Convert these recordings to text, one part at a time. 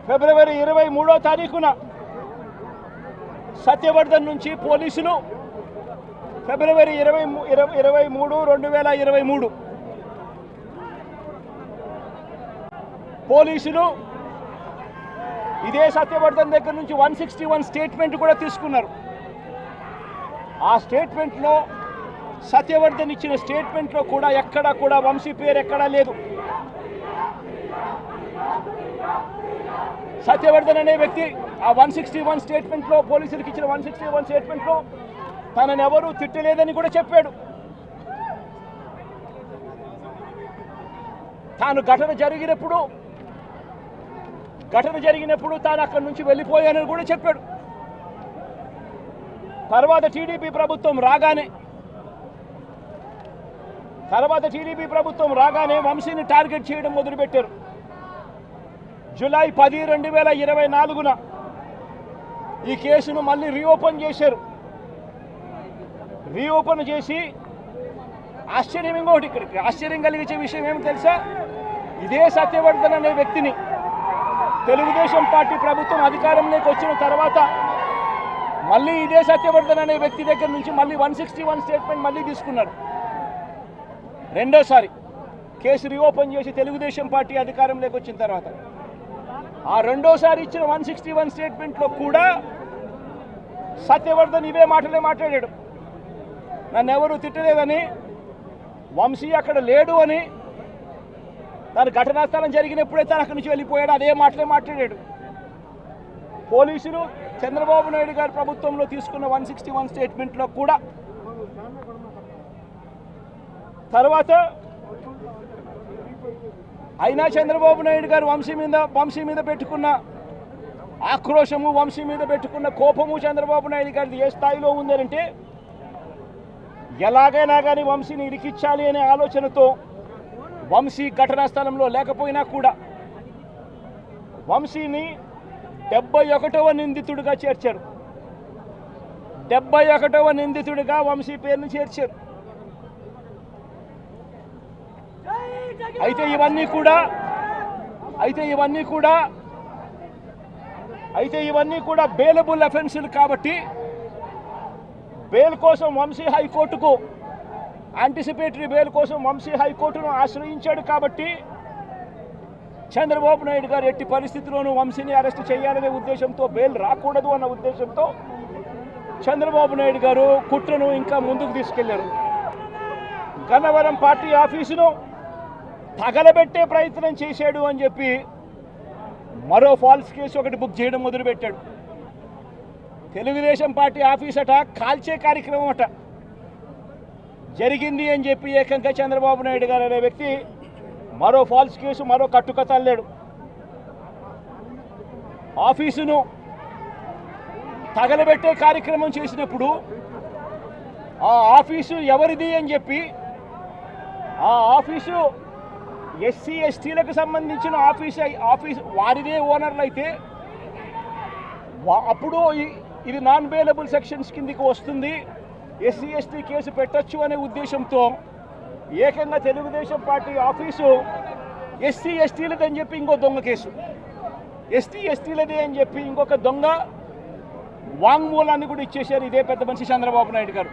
ఫిబ్రవరి 23వ తారీఖున సత్యవర్ధన్ నుంచి పోలీసులు ఫిబ్రవరి 23, 2023 పోలీసులు ఇదే సత్యవర్ధన్ దగ్గర నుంచి 161 స్టేట్మెంట్ కూడా తీసుకున్నారు. ఆ స్టేట్మెంట్లో సత్యవర్ధన్ ఇచ్చిన స్టేట్మెంట్లో కూడా ఎక్కడా కూడా వంశీ పేరు ఎక్కడా లేదు. సత్యవర్ధన్ అనే వ్యక్తి ఆ 161 స్టేట్మెంట్లో పోలీసులకు ఇచ్చిన 161 స్టేట్మెంట్లో తనని ఎవరూ తిట్టలేదని కూడా చెప్పాడు. తాను ఘటన జరిగినప్పుడు తాను అక్కడి నుంచి వెళ్ళిపోయానని కూడా చెప్పాడు. తర్వాత టీడీపీ ప్రభుత్వం రాగానే వంశీని టార్గెట్ చేయడం మొదలుపెట్టారు. జూలై 10, 2024 ఈ కేసును మళ్ళీ రీఓపెన్ చేశారు. రీఓపెన్ చేసి ఆశ్చర్యం కలిగించే విషయం ఏమి తెలుసా? ఇదే సత్యవర్ధన్ అనే వ్యక్తిని తెలుగుదేశం పార్టీ ప్రభుత్వం అధికారంలోకి వచ్చిన తర్వాత మళ్ళీ ఇదే సత్యవర్ధన్ అనే వ్యక్తి దగ్గర నుంచి మళ్ళీ 161 స్టేట్మెంట్ మళ్ళీ తీసుకున్నారు. రెండోసారి కేసు రీఓపెన్ చేసి తెలుగుదేశం పార్టీ అధికారంలోకి వచ్చిన తర్వాత ఆ రెండోసారి ఇచ్చిన 161 స్టేట్మెంట్లో కూడా సత్యవర్ధన్ ఇవే మాటలే మాట్లాడాడు. నన్ను ఎవరు తిట్టలేదని, వంశీ అక్కడ లేడు అని, తను ఘటనా స్థలం జరిగినప్పుడే తను అక్కడి నుంచి వెళ్ళిపోయాడు, అదే మాటలే మాట్లాడాడు. పోలీసులు చంద్రబాబు నాయుడు గారి ప్రభుత్వంలో తీసుకున్న 161 స్టేట్మెంట్లో కూడా తర్వాత అయినా చంద్రబాబు నాయుడు గారు వంశీ మీద పెట్టుకున్న ఆక్రోశము, వంశీ మీద పెట్టుకున్న కోపము చంద్రబాబు నాయుడు గారిది ఏ స్థాయిలో ఉందంటే ఎలాగైనా కానీ వంశీని ఇరికించాలి అనే ఆలోచనతో వంశీ ఘటనా స్థలంలో లేకపోయినా కూడా వంశీని 71వ నిందితుడిగా చేర్చారు. 71వ నిందితుడిగా వంశీ పేరును చేర్చారు. అయితే ఇవన్నీ కూడా బెయిలబుల్ అఫెన్సులు కాబట్టి బెయిల్ కోసం వంశీ హైకోర్టుకు యాంటిసిపేటరీ బెయిల్ కోసం వంశీ హైకోర్టును ఆశ్రయించాడు. కాబట్టి చంద్రబాబు నాయుడు గారు ఎట్టి పరిస్థితుల్లోనూ వంశీని అరెస్ట్ చేయాలనే ఉద్దేశంతో, బెయిల్ రాకూడదు అన్న ఉద్దేశంతో చంద్రబాబు నాయుడు గారు కుట్రను ఇంకా ముందుకు తీసుకెళ్లారు. గన్నవరం పార్టీ ఆఫీసును తగలబెట్టే ప్రయత్నం చేశాడు అని చెప్పి మరో ఫాల్స్ కేసు ఒకటి బుక్ చేయడం మొదలుపెట్టాడు. తెలుగుదేశం పార్టీ ఆఫీస్ అట కాల్చే కార్యక్రమం అట జరిగింది అని చెప్పి ఏకంగా చంద్రబాబు నాయుడు గారు అనే వ్యక్తి మరో ఫాల్స్ కేసు, మరో కట్టుకథ అల్లాడు. ఆఫీసును తగలబెట్టే కార్యక్రమం చేసినప్పుడు ఆ ఆఫీసు ఎవరిది అని చెప్పి, ఆ ఆఫీసు ఎస్సీ ఎస్టీలకు సంబంధించిన ఆఫీస్ వారిదే ఓనర్లు అయితే అప్పుడు ఇది నాన్ బెయిలబుల్ సెక్షన్స్ కిందికి వస్తుంది, ఎస్సీ ఎస్టీ కేసు పెట్టచ్చు అనే ఉద్దేశంతో ఏకంగా తెలుగుదేశం పార్టీ ఆఫీసు ఎస్సీ ఎస్టీలదని చెప్పి ఇంకో దొంగ కేసు, ఎస్టీ ఎస్టీలదే అని చెప్పి ఇంకొక దొంగ వాంగ్మూలాన్ని కూడా ఇచ్చేశారు ఇదే పెద్ద మనిషి చంద్రబాబు నాయుడు గారు.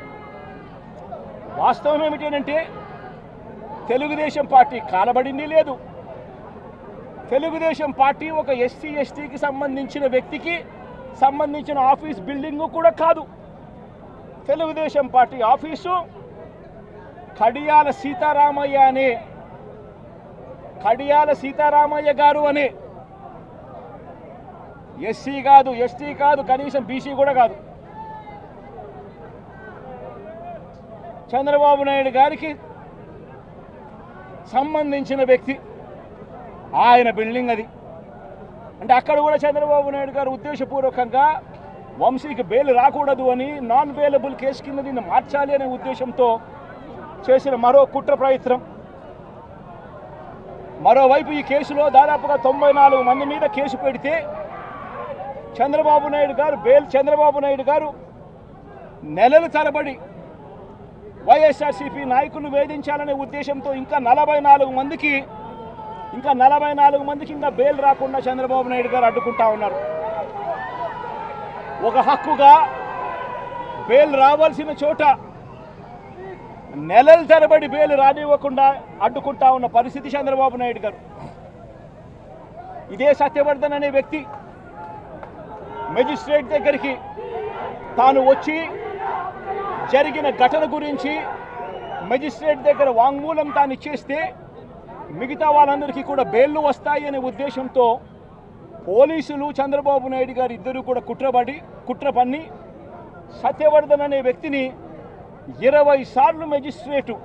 వాస్తవం ఏమిటంటే తెలుగుదేశం పార్టీ కాలబడింది లేదు. తెలుగుదేశం పార్టీ ఒక ఎస్సీ ఎస్టీకి సంబంధించిన వ్యక్తికి సంబంధించిన ఆఫీస్ బిల్డింగ్ కూడా కాదు. తెలుగుదేశం పార్టీ ఆఫీసు కడియాల సీతారామయ్య గారు అనే ఎస్సీ కాదు, ఎస్టీ కాదు, కనీసం బీసీ కూడా కాదు, చంద్రబాబు నాయుడు గారికి సంబంధించిన వ్యక్తి, ఆయన బిల్డింగ్ అది. అంటే అక్కడ కూడా చంద్రబాబు నాయుడు గారు ఉద్దేశపూర్వకంగా వంశీకి బెయిల్ రాకూడదు అని నాన్ బెయిలబుల్ కేసు కింద దీన్ని మార్చాలి అనే ఉద్దేశంతో చేసిన మరో కుట్ర ప్రయత్నం. మరోవైపు ఈ కేసులో దాదాపుగా 94 మంది మీద కేసు పెడితే చంద్రబాబు నాయుడు గారు నెలల తరబడి వైఎస్ఆర్సీపీ నాయకులు వేధించాలనే ఉద్దేశంతో ఇంకా 44 మందికి ఇంకా 44 మందికి ఇంకా బెయిల్ రాకుండా చంద్రబాబు నాయుడు గారు అడ్డుకుంటా ఉన్నారు. ఒక హక్కుగా బెయిల్ రావాల్సిన చోట నెలల తరబడి బెయిల్ రానివ్వకుండా అడ్డుకుంటా ఉన్న పరిస్థితి చంద్రబాబు నాయుడు గారు. ఇదే సత్యవర్ధన్ అనే వ్యక్తి మెజిస్ట్రేట్ దగ్గరికి తాను వచ్చి జరిగిన ఘటన గురించి మెజిస్ట్రేట్ దగ్గర వాంగ్మూలం తాను ఇచ్చేస్తే మిగతా వాళ్ళందరికీ కూడా బెయిల్లు వస్తాయి అనే ఉద్దేశంతో పోలీసులు చంద్రబాబు నాయుడు గారు ఇద్దరు కూడా కుట్ర పన్ని సత్యవర్ధన్ అనే వ్యక్తిని 20 సార్లు మెజిస్ట్రేటు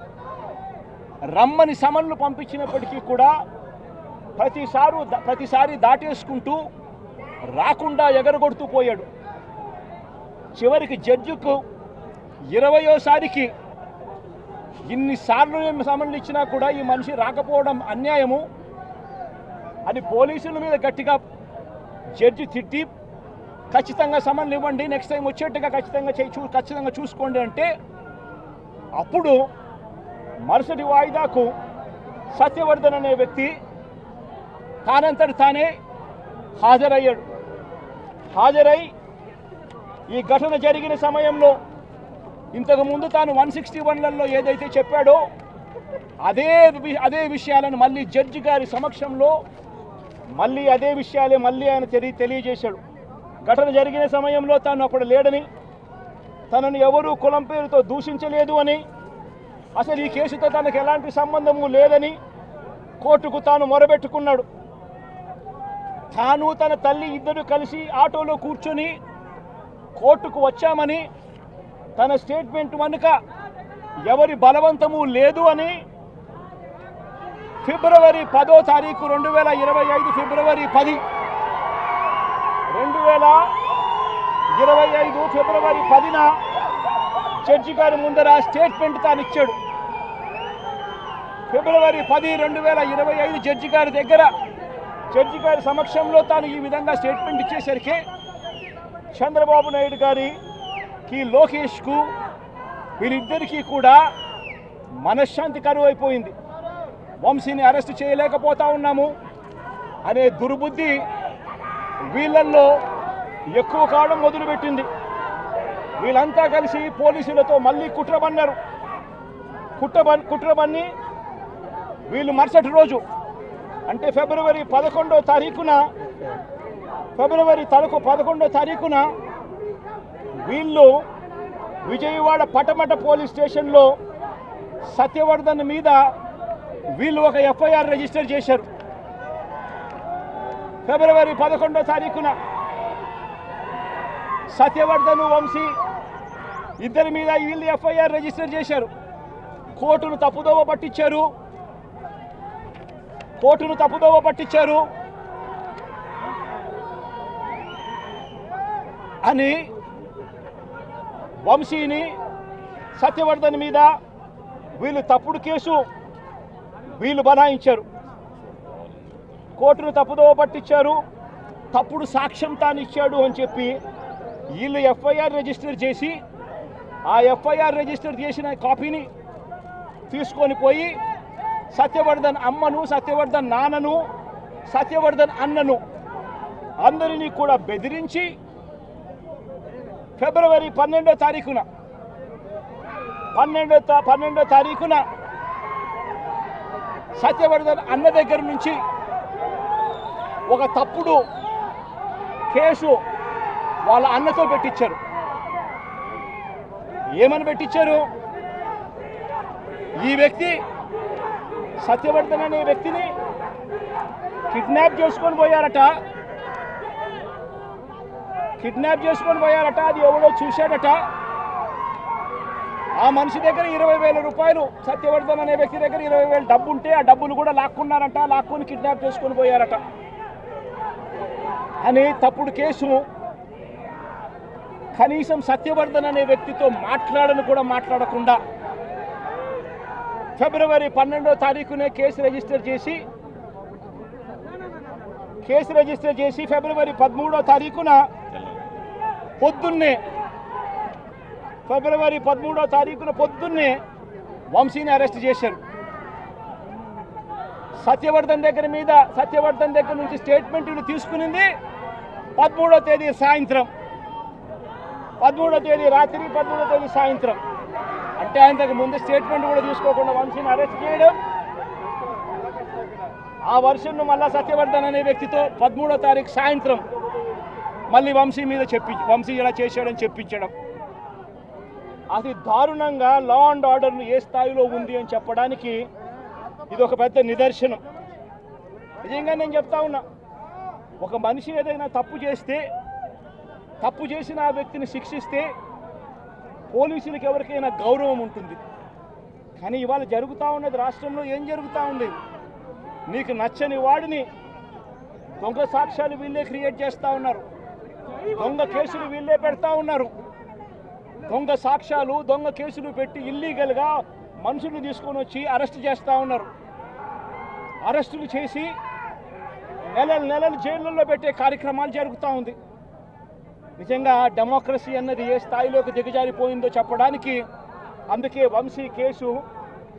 రమ్మని సమన్లు పంపించినప్పటికీ కూడా ప్రతిసారి దాటేసుకుంటూ రాకుండా ఎగరగొడుతూ పోయాడు. చివరికి జడ్జికు 20వ ఇన్నిసార్లు సమన్లు ఇచ్చినా కూడా ఈ మనిషి రాకపోవడం అన్యాయము అని పోలీసుల మీద గట్టిగా జడ్జి తిట్టి ఖచ్చితంగా సమన్లు ఇవ్వండి, నెక్స్ట్ టైం వచ్చేట్టుగా ఖచ్చితంగా చూసుకోండి అంటే అప్పుడు మరుసటి వాయిదాకు సత్యవర్ధన్ అనే వ్యక్తి తానంతటి తానే హాజరై ఈ ఘటన జరిగిన సమయంలో ఇంతకుముందు తాను 161లలో ఏదైతే చెప్పాడో అదే విషయాలను మళ్ళీ జడ్జి గారి సమక్షంలో మళ్ళీ అదే విషయాలే మళ్ళీ ఆయన తెలియజేశాడు. ఘటన జరిగిన సమయంలో తాను అప్పుడు లేడని, తనను ఎవరూ కులం పేరుతో దూషించలేదు అని, అసలు ఈ కేసుతో తనకు ఎలాంటి సంబంధము లేదని కోర్టుకు తాను మొరబెట్టుకున్నాడు. తాను తన తల్లి ఇద్దరు కలిసి ఆటోలో కూర్చొని కోర్టుకు వచ్చామని, తన స్టేట్మెంట్ వెనుక ఎవరి బలవంతము లేదు అని ఫిబ్రవరి 10వ తారీఖు 2025 ఫిబ్రవరి 10 2025 ఫిబ్రవరి 10న జడ్జి గారి ముందర స్టేట్మెంట్ తాను ఇచ్చాడు. ఫిబ్రవరి 10, 2025 జడ్జి గారి సమక్షంలో తాను ఈ విధంగా స్టేట్మెంట్ ఇచ్చేసరికి చంద్రబాబు నాయుడు గారికి లోకేష్కు వీరిద్దరికీ కూడా మనశ్శాంతి కరువు అయిపోయింది. వంశీని అరెస్ట్ చేయలేకపోతా ఉన్నాము అనే దుర్బుద్ధి వీళ్ళల్లో ఎక్కువ కావడం మొదలుపెట్టింది. వీళ్ళంతా కలిసి పోలీసులతో మళ్ళీ కుట్రబన్నారు. కుట్రబన్ని వీళ్ళు మరుసటి రోజు అంటే ఫిబ్రవరి 11వ తారీఖున వీళ్ళు విజయవాడ పటమట పోలీస్ స్టేషన్లో సత్యవర్ధన్ మీద వీళ్ళు ఒక ఎఫ్ఐఆర్ రిజిస్టర్ చేశారు. ఫిబ్రవరి 11వ తారీఖున సత్యవర్ధన్, వంశీ ఇద్దరి మీద వీళ్ళు ఎఫ్ఐఆర్ రిజిస్టర్ చేశారు. కోర్టును తప్పుదోవ పట్టించారు అని వంశీని, సత్యవర్ధన్ మీద వీళ్ళు తప్పుడు కేసు వీళ్ళు బనాయించారు. కోర్టును తప్పుదోవ పట్టించారు, తప్పుడు సాక్ష్యం తాను ఇచ్చాడు అని చెప్పి వీళ్ళు ఎఫ్ఐఆర్ రిజిస్టర్ చేసి ఆ ఎఫ్ఐఆర్ రిజిస్టర్ చేసిన కాపీని తీసుకొని పోయి సత్యవర్ధన్ అమ్మను, సత్యవర్ధన్ నాన్నను, సత్యవర్ధన్ అన్నను అందరినీ కూడా బెదిరించి ఫిబ్రవరి 12వ తారీఖున సత్యవర్ధన్ అన్న దగ్గర నుంచి ఒక తప్పుడు కేసు వాళ్ళ అన్నతో పెట్టించారు. ఏమని పెట్టించారు? ఈ వ్యక్తి సత్యవర్ధన్ అనే వ్యక్తిని కిడ్నాప్ చేసుకొని పోయారట. అది ఎవడో చూశాడట. ఆ మనిషి దగ్గర 20,000 రూపాయలు, సత్యవర్ధన్ అనే వ్యక్తి దగ్గర 20,000 డబ్బు ఉంటే ఆ డబ్బులు కూడా లాక్కొని కిడ్నాప్ చేసుకొని పోయారట అని తప్పుడు కేసు. కనీసం సత్యవర్ధన్ అనే వ్యక్తితో మాట్లాడకుండా ఫిబ్రవరి 12వ తారీఖునే కేసు రిజిస్టర్ చేసి ఫిబ్రవరి 13వ తారీఖున పొద్దున్నే వంశీని అరెస్ట్ చేశారు. సత్యవర్ధన్ దగ్గర నుంచి స్టేట్మెంట్లు తీసుకునింది 13వ తేదీ సాయంత్రం, 13వ తేదీ రాత్రి, 13వ తేదీ సాయంత్రం. అంటే ఆయనకు ముందు స్టేట్మెంట్ కూడా తీసుకోకుండా వంశీని అరెస్ట్ చేయడం, ఆ వర్షన్ను మళ్ళా సత్యవర్ధన్ అనే వ్యక్తితో 13వ తారీఖు సాయంత్రం మళ్ళీ వంశీ మీద వంశీ ఇలా చేశాడని చెప్పించడం, అది దారుణంగా లా అండ్ ఆర్డర్ను ఏ స్థాయిలో ఉంది అని చెప్పడానికి ఇది ఒక పెద్ద నిదర్శనం. నిజంగా నేను చెప్తా ఉన్నా, ఒక మనిషి ఏదైనా తప్పు చేస్తే, తప్పు చేసిన ఆ వ్యక్తిని శిక్షిస్తే పోలీసులకు ఎవరికైనా గౌరవం ఉంటుంది. కానీ ఇవాళ జరుగుతూ ఉన్నది రాష్ట్రంలో ఏం జరుగుతూ ఉంది? నీకు నచ్చని వాడిని దొంగ సాక్ష్యాలు వీళ్ళే క్రియేట్ చేస్తూ ఉన్నారు, దొంగ కేసులు వీళ్ళే పెడతా ఉన్నారు. దొంగ సాక్ష్యాలు, దొంగ కేసులు పెట్టి ఇల్లీగల్గా మనుషులు తీసుకొని వచ్చి అరెస్ట్ చేస్తూ ఉన్నారు. అరెస్టులు చేసి నెలలు జైళ్ళల్లో పెట్టే కార్యక్రమాలు జరుగుతూ ఉంది. నిజంగా డెమోక్రసీ అన్నది ఏ స్థాయిలోకి దిగజారిపోయిందో చెప్పడానికి అందుకే వంశీ కేసు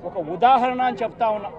ఒక ఉదాహరణ అని చెప్తా ఉన్నా.